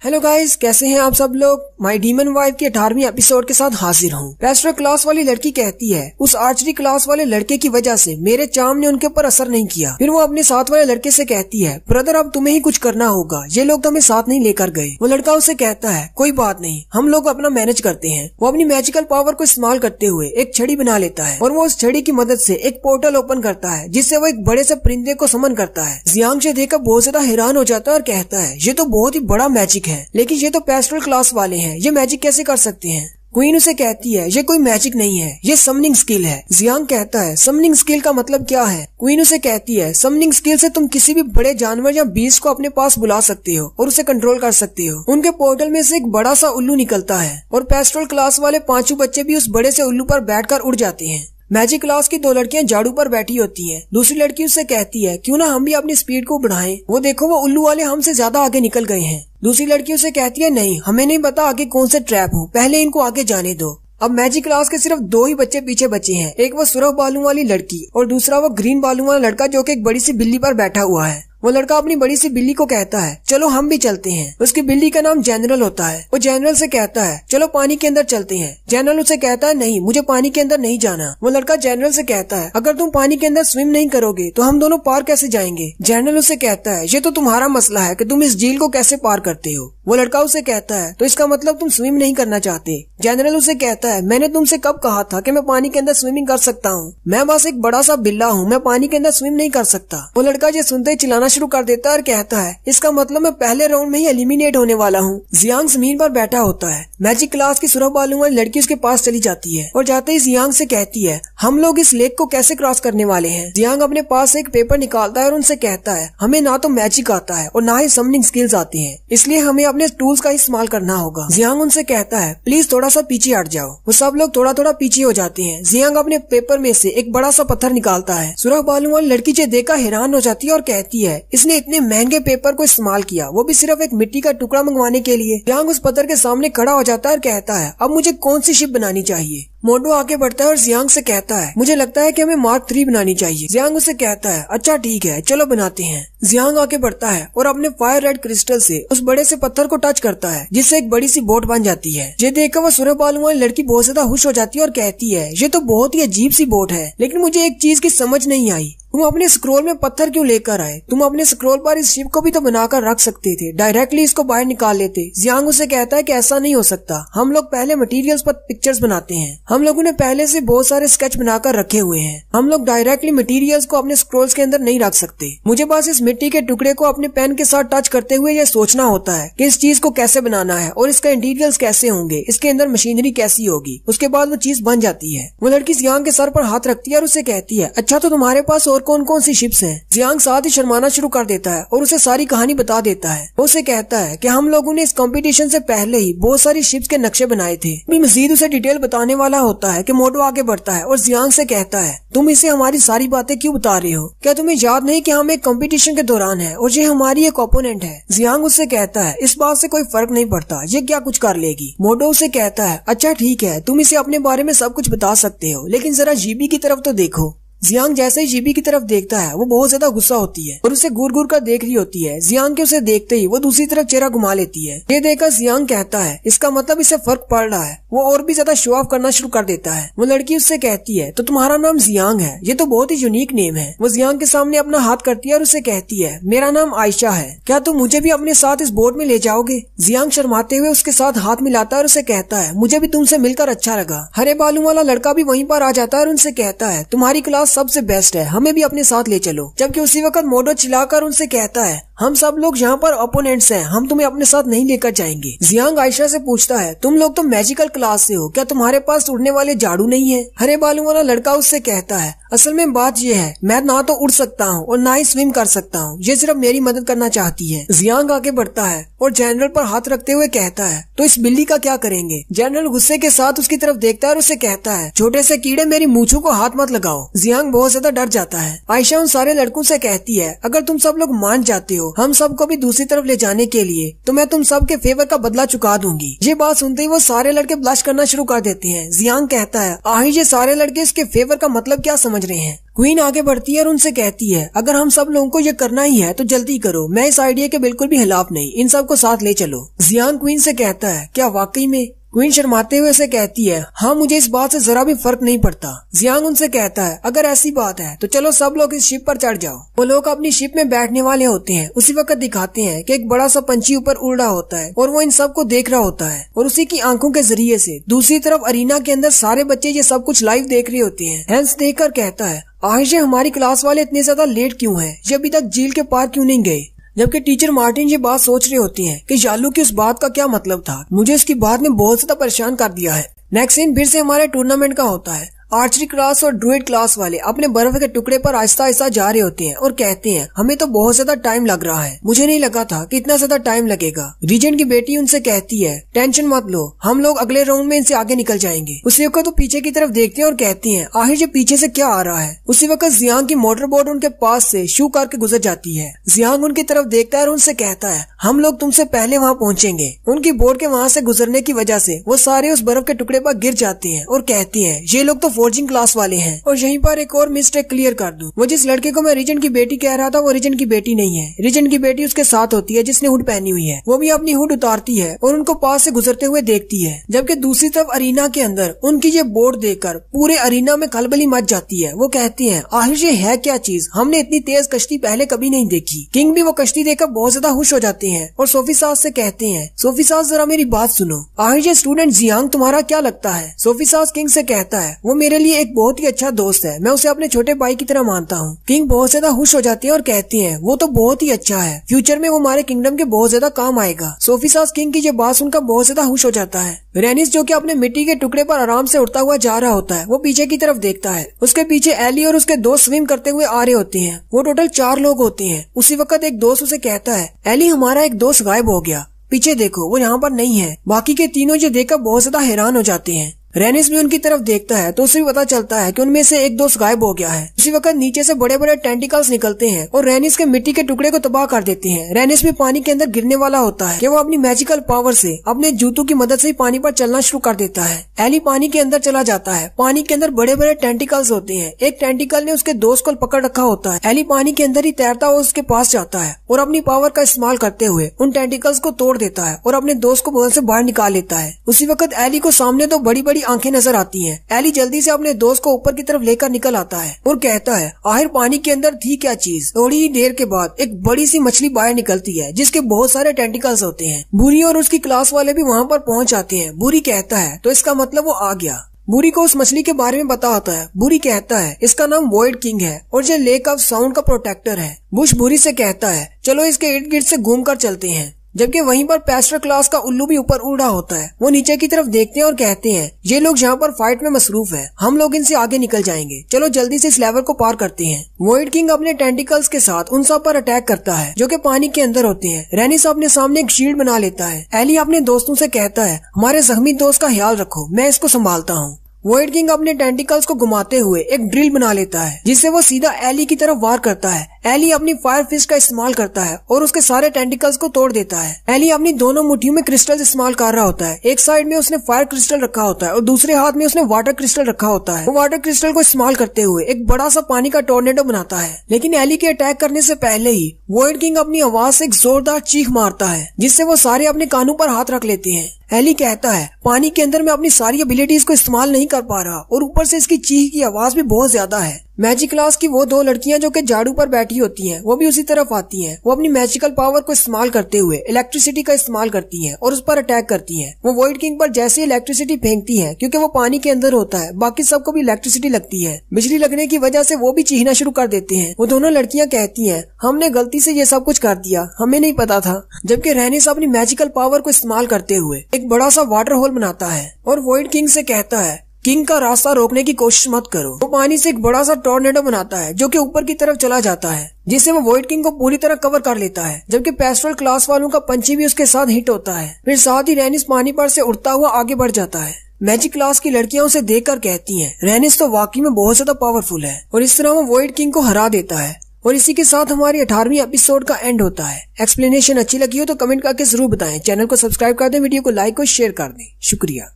Hello guys, कैसे हैं आप सब लोग। माय डीमन वाइफ के 18वीं एपिसोड के साथ हाजिर हूँ। पेस्टर क्लास वाली लड़की कहती है उस आर्चरी क्लास वाले लड़के की वजह से मेरे चार्म ने उनके ऊपर असर नहीं किया। फिर वो अपने साथ वाले लड़के से कहती है ब्रदर अब तुम्हें ही कुछ करना होगा, ये लोग तो हमें साथ नहीं लेकर गए। वो लड़का उसे कहता है कोई बात नहीं, हम लोग अपना मैनेज करते हैं। वो अपनी मैजिकल पावर को इस्तेमाल करते हुए एक छड़ी बना लेता है और वो उस छड़ी की मदद से एक पोर्टल ओपन करता है जिससे वो एक बड़े से परिंदे को समन करता है। जियांग से देखकर बहुत ज्यादा हैरान हो जाता है और कहता है ये तो बहुत ही बड़ा मैजिक है, लेकिन ये तो पेस्ट्रल क्लास वाले हैं, ये मैजिक कैसे कर सकते हैं। क्वीन उसे कहती है ये कोई मैजिक नहीं है, ये समनिंग स्किल है। जियांग कहता है समनिंग स्किल का मतलब क्या है। क्वीन उसे कहती है समनिंग स्किल से तुम किसी भी बड़े जानवर या बीस्ट को अपने पास बुला सकते हो और उसे कंट्रोल कर सकते हो। उनके पोर्टल में से एक बड़ा सा उल्लू निकलता है और पेस्ट्रल क्लास वाले पांचों बच्चे भी उस बड़े से उल्लू पर बैठकर उड़ जाते हैं। मैजिक क्लास की दो लड़कियां झाड़ू पर बैठी होती हैं। दूसरी लड़की उससे कहती है क्यों ना हम भी अपनी स्पीड को बढ़ाएं, वो देखो वो उल्लू वाले हमसे ज्यादा आगे निकल गए हैं। दूसरी लड़की उसे कहती है नहीं, हमें नहीं पता आगे कौन से ट्रैप हो, पहले इनको आगे जाने दो। अब मैजिक क्लास के सिर्फ दो ही बच्चे पीछे बचे हैं, एक वो सुरख बालों वाली लड़की और दूसरा वो ग्रीन बालों वाला लड़का जो कि एक बड़ी सी बिल्ली पर बैठा हुआ है। वो लड़का अपनी बड़ी सी बिल्ली को कहता है चलो हम भी चलते हैं। उसकी बिल्ली का नाम जनरल होता है। वो जनरल से कहता है चलो पानी के अंदर चलते हैं। जनरल उसे कहता है नहीं, मुझे पानी के अंदर नहीं जाना। वो लड़का जनरल से कहता है अगर तुम पानी के अंदर स्विम नहीं करोगे तो हम दोनों पार कैसे जाएंगे। जनरल उसे कहता है ये तो तुम्हारा मसला है कि तुम इस झील को कैसे पार करते हो। वो लड़का उसे कहता है तो इसका मतलब तुम स्विम नहीं करना चाहते। जनरल उसे कहता है मैंने तुमसे कब कहा था कि मैं पानी के अंदर स्विमिंग कर सकता हूँ, मैं बस एक बड़ा सा बिल्ला हूँ, मैं पानी के अंदर स्विम नहीं कर सकता। वो लड़का ये सुनते ही चिल्लाना शुरू कर देता है, कहता है इसका मतलब मैं पहले राउंड में ही एलिमिनेट होने वाला हूँ। जियांग जमीन पर बैठा होता है। मैजिक क्लास की सुरख बालों वाली लड़की उसके पास चली जाती है और जाते ही जियांग से कहती है हम लोग इस लेक को कैसे क्रॉस करने वाले हैं। जियांग अपने पास से एक पेपर निकालता है और उनसे कहता है हमें ना तो मैजिक आता है और ना ही समनिंग स्किल्स आती हैं, इसलिए हमें अपने टूल्स का इस्तेमाल करना होगा। जियांग उनसे कहता है प्लीज थोड़ा सा पीछे हट जाओ। वो सब लोग थोड़ा थोड़ा पीछे हो जाते हैं। जियांग अपने पेपर में से एक बड़ा सा पत्थर निकालता है। सुरख बालों वाली लड़की जो देखकर हैरान हो जाती है और कहती है इसने इतने महंगे पेपर को इस्तेमाल किया, वो भी सिर्फ एक मिट्टी का टुकड़ा मंगवाने के लिए। जियांग उस पत्थर के सामने खड़ा हो जाता है और कहता है अब मुझे कौन सी शिप बनानी चाहिए। मोटो आगे बढ़ता है और जियांग से कहता है मुझे लगता है कि हमें मार्क 3 बनानी चाहिए। जियांग उसे कहता है अच्छा ठीक है चलो बनाते हैं। जियांग आगे बढ़ता है और अपने फायर रेड क्रिस्टल से उस बड़े से पत्थर को टच करता है जिससे एक बड़ी सी बोट बन जाती है। ये देखकर वो सुरख बालों वाली लड़की बहुत ज्यादा खुश हो जाती है और कहती है ये तो बहुत ही अजीब सी बोट है, लेकिन मुझे एक चीज की समझ नहीं आई, तुम अपने स्क्रोल में पत्थर क्यों लेकर आए। तुम अपने स्क्रोल पर इस शिप को भी तो बनाकर रख सकते थे, डायरेक्टली इसको बाहर निकाल लेते। जियांग उसे कहता है कि ऐसा नहीं हो सकता, हम लोग पहले मटेरियल्स पर पिक्चर्स बनाते हैं, हम लोगों ने पहले से बहुत सारे स्केच बनाकर रखे हुए हैं, हम लोग डायरेक्टली मटेरियल्स को अपने स्क्रोल्स के अंदर नहीं रख सकते। मुझे बस इस मिट्टी के टुकड़े को अपने पेन के साथ टच करते हुए यह सोचना होता है कि इस चीज को कैसे बनाना है और इसका इंटीरियल्स कैसे होंगे, इसके अंदर मशीनरी कैसी होगी, उसके बाद वो चीज बन जाती है। वो लड़की जियांग के सर पर हाथ रखती है और उसे कहती है अच्छा तो तुम्हारे पास और कौन कौन सी शिप्स हैं। जियांग साथ ही शर्माना शुरू कर देता है और उसे सारी कहानी बता देता है। वो उसे कहता है कि हम लोगों ने इस कंपटीशन से पहले ही बहुत सारी शिप्स के नक्शे बनाए थे। अभी मजीद उसे डिटेल बताने वाला होता है कि मोटो आगे बढ़ता है और जियांग से कहता है तुम इसे हमारी सारी बातें क्यों बता रहे हो, क्या तुम्हें याद नहीं कि हम एक कंपटीशन के दौरान है और ये हमारी एक ओपोनेंट है। जियांग उससे कहता है इस बात से कोई फर्क नहीं पड़ता, ये क्या कुछ कर लेगी। मोटो उसे कहता है अच्छा ठीक है तुम इसे अपने बारे में सब कुछ बता सकते हो, लेकिन जरा जीबी की तरफ तो देखो। जियांग जैसे ही जीबी की तरफ देखता है वो बहुत ज्यादा गुस्सा होती है और उसे घूर घूर कर देख रही होती है। जियांग के उसे देखते ही वो दूसरी तरफ चेहरा घुमा लेती है। ये देखकर जियांग कहता है इसका मतलब इसे फर्क पड़ रहा है। वो और भी ज्यादा शो ऑफ करना शुरू कर देता है। वो लड़की उससे कहती है तो तुम्हारा नाम जियांग है, ये तो बहुत ही यूनिक नेम है। वो जियांग के सामने अपना हाथ करती है और उसे कहती है मेरा नाम आयशा है, क्या तुम मुझे भी अपने साथ इस बोट में ले जाओगे। जियांग शर्माते हुए उसके साथ हाथ मिलाता है और उसे कहता है मुझे भी तुमसे मिलकर अच्छा लगा। हरे बालों वाला लड़का भी वहीं पर आ जाता है और उनसे कहता है तुम्हारी क्लास सबसे बेस्ट है, हमें भी अपने साथ ले चलो। जबकि उसी वक्त मोटो चिल्लाकर उनसे कहता है हम सब लोग यहाँ पर ओपोनेंट्स हैं, हम तुम्हें अपने साथ नहीं लेकर जाएंगे। जियांग आयशा से पूछता है तुम लोग तो मैजिकल क्लास से हो, क्या तुम्हारे पास उड़ने वाले झाड़ू नहीं है। हरे बालों वाला लड़का उससे कहता है असल में बात यह है मैं ना तो उड़ सकता हूँ और ना ही स्विम कर सकता हूँ, ये सिर्फ मेरी मदद करना चाहती है। जियांग आगे बढ़ता है और जनरल पर हाथ रखते हुए कहता है तो इस बिल्ली का क्या करेंगे। जनरल गुस्से के साथ उसकी तरफ देखता है और उसे कहता है छोटे से कीड़े मेरी मूंछों को हाथ मत लगाओ। जियांग बहुत ज्यादा डर जाता है। आयशा उन सारे लड़कों से कहती है अगर तुम सब लोग मान जाते हो करो हम सबको भी दूसरी तरफ ले जाने के लिए, तो मैं तुम सबके फेवर का बदला चुका दूंगी। ये बात सुनते ही वो सारे लड़के ब्लश करना शुरू कर देते हैं। जियांग कहता है आहिर ये सारे लड़के इसके फेवर का मतलब क्या समझ रहे हैं। क्वीन आगे बढ़ती है और उनसे कहती है अगर हम सब लोगों को ये करना ही है तो जल्दी करो, मैं इस आइडिया के बिल्कुल भी खिलाफ नहीं, इन सबको साथ ले चलो। जियांग क्वीन से कहता है क्या वाकई में? क्वीन शर्माते हुए उसे कहती है हाँ मुझे इस बात से जरा भी फर्क नहीं पड़ता। जियांग उनसे कहता है अगर ऐसी बात है तो चलो सब लोग इस शिप पर चढ़ जाओ। वो लोग अपनी शिप में बैठने वाले होते हैं। उसी वक्त दिखाते हैं कि एक बड़ा सा पंछी ऊपर उड़ रहा होता है और वो इन सबको देख रहा होता है और उसी की आंखों के जरिए से दूसरी तरफ अरीना के अंदर सारे बच्चे ये सब कुछ लाइव देख रहे होते हैं। हैंस देखकर कहता है आहिर हमारी क्लास वाले इतने ज्यादा लेट क्यों है, ये अभी तक झील के पार क्यों नहीं गए। जबकि टीचर मार्टिन ये बात सोच रही होती हैं कि यालू की उस बात का क्या मतलब था, मुझे इसकी बात ने बहुत ज्यादा परेशान कर दिया है। नेक्स्ट सीन फिर से हमारे टूर्नामेंट का होता है। आर्चरी क्लास और ड्रूइड क्लास वाले अपने बर्फ के टुकड़े पर आहिस्ता आहिस्ता जा रहे होते हैं और कहते हैं हमें तो बहुत ज्यादा टाइम लग रहा है, मुझे नहीं लगा था कि इतना ज्यादा टाइम लगेगा। रीजेंट की बेटी उनसे कहती है टेंशन मत लो, हम लोग अगले राउंड में इनसे आगे निकल जाएंगे। उसी वक्त तो पीछे की तरफ देखते हैं और कहती हैं आखिर ये पीछे से क्या आ रहा है। उसी वक्त जियांग की मोटर बोट उनके पास से शू करके गुजर जाती है। जियांग उनकी तरफ देखता है और उनसे कहता है हम लोग तुमसे पहले वहाँ पहुँचेंगे। उनकी बोट के वहाँ से गुजरने की वजह से वो सारे उस बर्फ के टुकड़े पर गिर जाते हैं और कहती है ये लोग तो फोर्जिंग क्लास वाले हैं। और यहीं पर एक और मिस्टेक क्लियर कर दूं, वो जिस लड़के को मैं रीजेंट की बेटी कह रहा था वो रीजेंट की बेटी नहीं है। रीजेंट की बेटी उसके साथ होती है जिसने हुड पहनी हुई है। वो भी अपनी हुड उतारती है और उनको पास से गुजरते हुए देखती है। जबकि दूसरी तरफ अरीना के अंदर उनकी ये बोट देखकर पूरे अरीना में खलबली मच जाती है। वो कहती है आखिर ये है क्या चीज, हमने इतनी तेज कश्ती पहले कभी नहीं देखी। किंग भी वो कश्ती देखकर बहुत ज्यादा खुश हो जाते हैं और सोफी सास से कहते हैं सोफी सास जरा मेरी बात सुनो, आखिर ये स्टूडेंट जियांग तुम्हारा क्या लगता है। सोफी सास किंग से कहता है वो मेरे लिए एक बहुत ही अच्छा दोस्त है, मैं उसे अपने छोटे भाई की तरह मानता हूँ। किंग बहुत ज्यादा खुश हो जाती है और कहती है वो तो बहुत ही अच्छा है, फ्यूचर में वो हमारे किंगडम के बहुत ज्यादा काम आएगा। सोफी सास किंग की ये बात सुनकर बहुत ज्यादा खुश हो जाता है। रेनिस जो कि अपने मिट्टी के टुकड़े पर आराम से उड़ता हुआ जा रहा होता है, वो पीछे की तरफ देखता है। उसके पीछे एली और उसके दोस्त स्विम करते हुए आ रहे होते हैं। वो टोटल 4 लोग होते हैं। उसी वक्त एक दोस्त उसे कहता है एली हमारा एक दोस्त गायब हो गया, पीछे देखो वो यहाँ पर नहीं है। बाकी के तीनों ये देखकर बहुत ज्यादा हैरान हो जाते हैं। रेनिस भी उनकी तरफ देखता है तो उसे भी पता चलता है कि उनमें से एक दोस्त गायब हो गया है। उसी वक्त नीचे से बड़े बड़े टेंटिकल्स निकलते हैं और रेनिस के मिट्टी के टुकड़े को तबाह कर देते हैं। रेनिस भी पानी के अंदर गिरने वाला होता है कि वो अपनी मैजिकल पावर से अपने जूतों की मदद से पानी पर चलना शुरू कर देता है। एली पानी के अंदर चला जाता है। पानी के अंदर बड़े बड़े टेंटिकल्स होते हैं। एक टेंटिकल ने उसके दोस्त को पकड़ रखा होता है। एली पानी के अंदर ही तैरता हुआ उसके पास जाता है और अपनी पावर का इस्तेमाल करते हुए उन टेंटिकल्स को तोड़ देता है और अपने दोस्त को बगल से बाहर निकाल लेता है। उसी वक्त एली को सामने 2 बड़ी बड़ी आंखें नजर आती है। एली जल्दी से अपने दोस्त को ऊपर की तरफ लेकर निकल आता है और कहता है आखिर पानी के अंदर थी क्या चीज। थोड़ी ही देर के बाद एक बड़ी सी मछली बाहर निकलती है जिसके बहुत सारे टेंटिकल्स होते हैं। बुरी और उसकी क्लास वाले भी वहाँ पर पहुँच जाते हैं। बुरी कहता है तो इसका मतलब वो आ गया। बुरी को उस मछली के बारे में पता होता है। बुरी कहता है इसका नाम वॉइड किंग है और ये लेक ऑफ साउंड का प्रोटेक्टर है। बुश बुरी से कहता है चलो इसके इर्द गिर्द से घूम कर चलते हैं। जबकि वहीं पर पेस्टर क्लास का उल्लू भी ऊपर उड़ रहा होता है। वो नीचे की तरफ देखते हैं और कहते हैं ये लोग यहाँ पर फाइट में मसरूफ है, हम लोग इनसे आगे निकल जाएंगे, चलो जल्दी से इस लेवल को पार करते हैं। वॉइड किंग अपने टेंटिकल्स के साथ उन सब पर अटैक करता है जो कि पानी के अंदर होते हैं। रेनिस अपने सामने एक शील्ड बना लेता है। एली अपने दोस्तों से कहता है हमारे जख्मी दोस्त का ख्याल रखो, मैं इसको संभालता हूँ। वॉइड किंग अपने टेंटिकल्स को घुमाते हुए एक ड्रिल बना लेता है जिससे वो सीधा एली की तरफ वार करता है। एली अपनी फायर फिस्ट का इस्तेमाल करता है और उसके सारे टेंटिकल्स को तोड़ देता है। एली अपनी दोनों मुट्ठियों में क्रिस्टल इस्तेमाल कर रहा होता है। एक साइड में उसने फायर क्रिस्टल रखा होता है और दूसरे हाथ में उसने वाटर क्रिस्टल रखा होता है। वो वाटर क्रिस्टल को इस्तेमाल करते हुए एक बड़ा सा पानी का टोर्नेडो बनाता है। लेकिन एली के अटैक करने से पहले ही वॉइड किंग अपनी आवाज से एक जोरदार चीख मारता है जिससे वो सारे अपने कानों पर हाथ रख लेते हैं। एली कहता है पानी के अंदर मैं अपनी सारी एबिलिटीज को इस्तेमाल नहीं कर पा रहा और ऊपर से इसकी चीख की आवाज भी बहुत ज्यादा है। मैजिक क्लास की वो 2 लड़कियां जो कि झाड़ू पर बैठी होती हैं, वो भी उसी तरफ आती हैं। वो अपनी मैजिकल पावर को इस्तेमाल करते हुए इलेक्ट्रिसिटी का इस्तेमाल करती हैं और उस पर अटैक करती हैं। वो वॉइड किंग पर जैसे इलेक्ट्रिसिटी फेंकती हैं, क्योंकि वो पानी के अंदर होता है, बाकी सबको भी इलेक्ट्रिसिटी लगती है। बिजली लगने की वजह से वो भी चीखना शुरू कर देते हैं। वो दोनों लड़कियां कहती हैं हमने गलती से ये सब कुछ कर दिया, हमें नहीं पता था। जबकि रेनिस अपनी मैजिकल पावर को इस्तेमाल करते हुए एक बड़ा सा वाटर होल बनाता है और वॉइड किंग से कहता है किंग का रास्ता रोकने की कोशिश मत करो। वो पानी से एक बड़ा सा टोर्नेडो बनाता है जो कि ऊपर की तरफ चला जाता है जिससे वो वॉइड किंग को पूरी तरह कवर कर लेता है। जबकि पेस्ट्रल क्लास वालों का पंछी भी उसके साथ हिट होता है। फिर साथ ही रेनिस पानी पर से उड़ता हुआ आगे बढ़ जाता है। मैजिक क्लास की लड़कियां उसे देखकर कहती हैं रेनिस तो वाकई में बहुत ज्यादा पावरफुल है और इस तरह वो वॉइड किंग को हरा देता है। और इसी के साथ हमारी 18वीं एपिसोड का एंड होता है। एक्सप्लेनेशन अच्छी लगी हो तो कमेंट करके जरूर बताएं। चैनल को सब्सक्राइब कर दें, वीडियो को लाइक और शेयर कर दें। शुक्रिया।